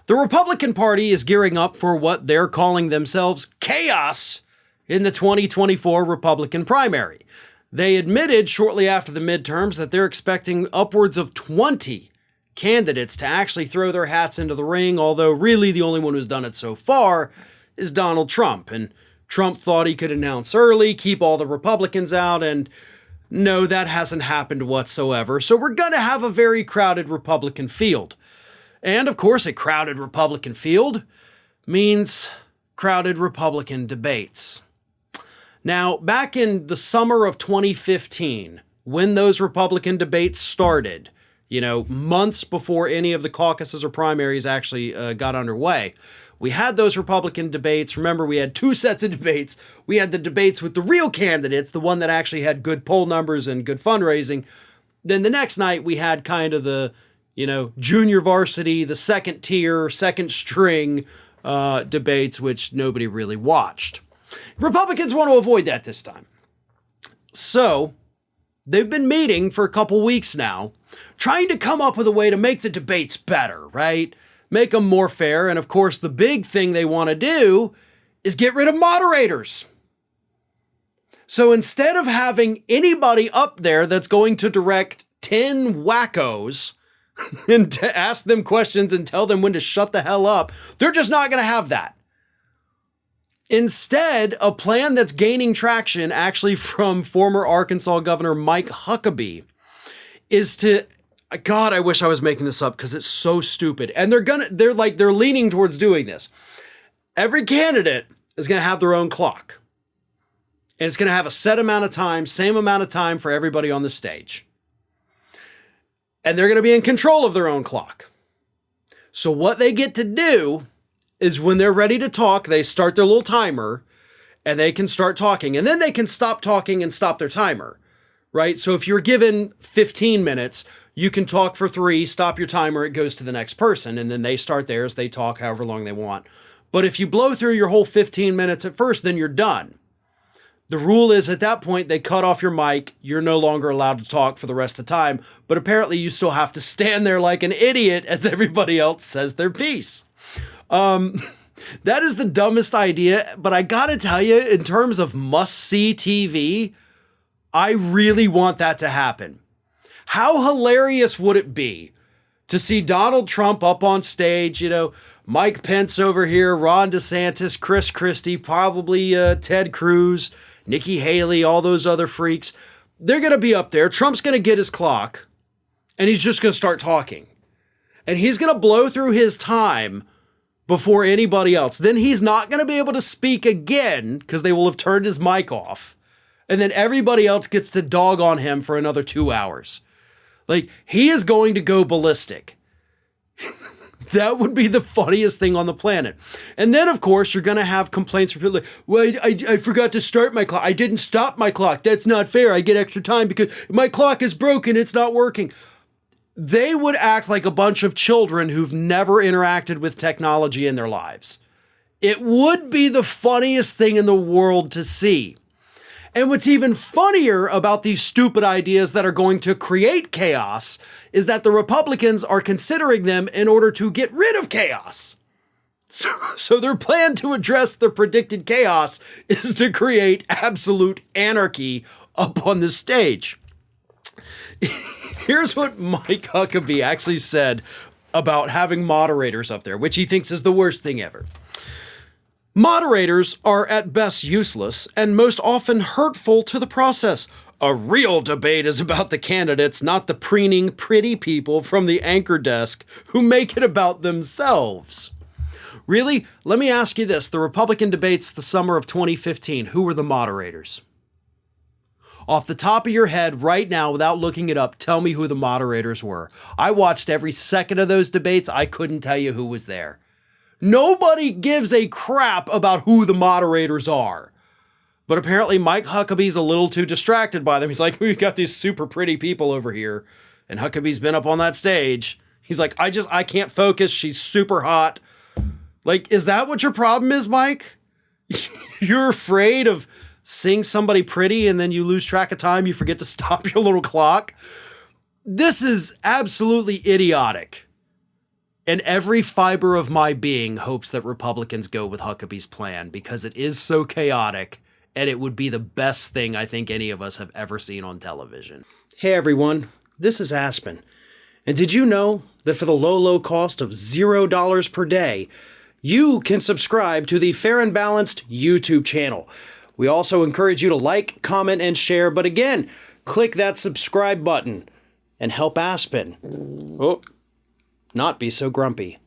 The Republican Party is gearing up for what they're calling themselves chaos in the 2024 Republican primary. They admitted shortly after the midterms that they're expecting upwards of 20 candidates to actually throw their hats into the ring, although really the only one who's done it so far is Donald Trump. And Trump thought he could announce early, keep all the Republicans out, and no, that hasn't happened whatsoever. So we're going to have a very crowded Republican field. And of course, a crowded Republican field means crowded Republican debates. Now, back in the summer of 2015, when those Republican debates started, months before any of the caucuses or primaries actually got underway, we had those Republican debates. Remember, we had two sets of debates. We had the debates with the real candidates, the one that actually had good poll numbers and good fundraising. Then the next night, we had kind of the junior varsity, the second tier, second string debates, which nobody really watched. Republicans want to avoid that this time. So they've been meeting for a couple weeks now, trying to come up with a way to make the debates better, right? Make them more fair. And of course, the big thing they want to do is get rid of moderators. So instead of having anybody up there that's going to direct 10 wackos and to ask them questions and tell them when to shut the hell up, they're just not going to have that. Instead, a plan that's gaining traction actually from former Arkansas Governor Mike Huckabee is to, God, I wish I was making this up because it's so stupid. And they're leaning towards doing this. Every candidate is going to have their own clock. And it's going to have a set amount of time, same amount of time for everybody on the stage. And they're going to be in control of their own clock. So what they get to do is when they're ready to talk, they start their little timer and they can start talking. And then they can stop talking and stop their timer, right? So if you're given 15 minutes, you can talk for 3, stop your timer, it goes to the next person. And then they start theirs, they talk however long they want. But if you blow through your whole 15 minutes at first, then you're done. The rule is at that point, they cut off your mic. You're no longer allowed to talk for the rest of the time. But apparently you still have to stand there like an idiot as everybody else says their piece. That is the dumbest idea. But I got to tell you, in terms of must-see TV, I really want that to happen. How hilarious would it be to see Donald Trump up on stage, Mike Pence over here, Ron DeSantis, Chris Christie, probably Ted Cruz, Nikki Haley, all those other freaks. They're going to be up there. Trump's going to get his clock and he's just going to start talking. And he's going to blow through his time before anybody else. Then he's not going to be able to speak again because they will have turned his mic off. And then everybody else gets to dog on him for another 2 hours. He is going to go ballistic. That would be the funniest thing on the planet. And then, of course, you're going to have complaints from people like, well, I forgot to start my clock. I didn't stop my clock. That's not fair. I get extra time because my clock is broken. It's not working. They would act like a bunch of children who've never interacted with technology in their lives. It would be the funniest thing in the world to see. And what's even funnier about these stupid ideas that are going to create chaos is that the Republicans are considering them in order to get rid of chaos. So their plan to address the predicted chaos is to create absolute anarchy up on the stage. Here's what Mike Huckabee actually said about having moderators up there, which he thinks is the worst thing ever. Moderators are at best useless and most often hurtful to the process. A real debate is about the candidates, not the preening pretty people from the anchor desk who make it about themselves. Really? Let me ask you this. The Republican debates the summer of 2015, who were the moderators? Off the top of your head right now, without looking it up, tell me who the moderators were. I watched every second of those debates. I couldn't tell you who was there. Nobody gives a crap about who the moderators are. But apparently Mike Huckabee's a little too distracted by them. He's like, we've got these super pretty people over here. And Huckabee's been up on that stage. He's like, I can't focus. She's super hot. Is that what your problem is, Mike? You're afraid of seeing somebody pretty and then you lose track of time. You forget to stop your little clock. This is absolutely idiotic. And every fiber of my being hopes that Republicans go with Huckabee's plan because it is so chaotic and it would be the best thing I think any of us have ever seen on television. Hey everyone, this is Aspen. And did you know that for the low cost of $0 per day, you can subscribe to the Fair and Balanced YouTube channel? We also encourage you to like, comment, and share, but again, click that subscribe button and help Aspen not be so grumpy.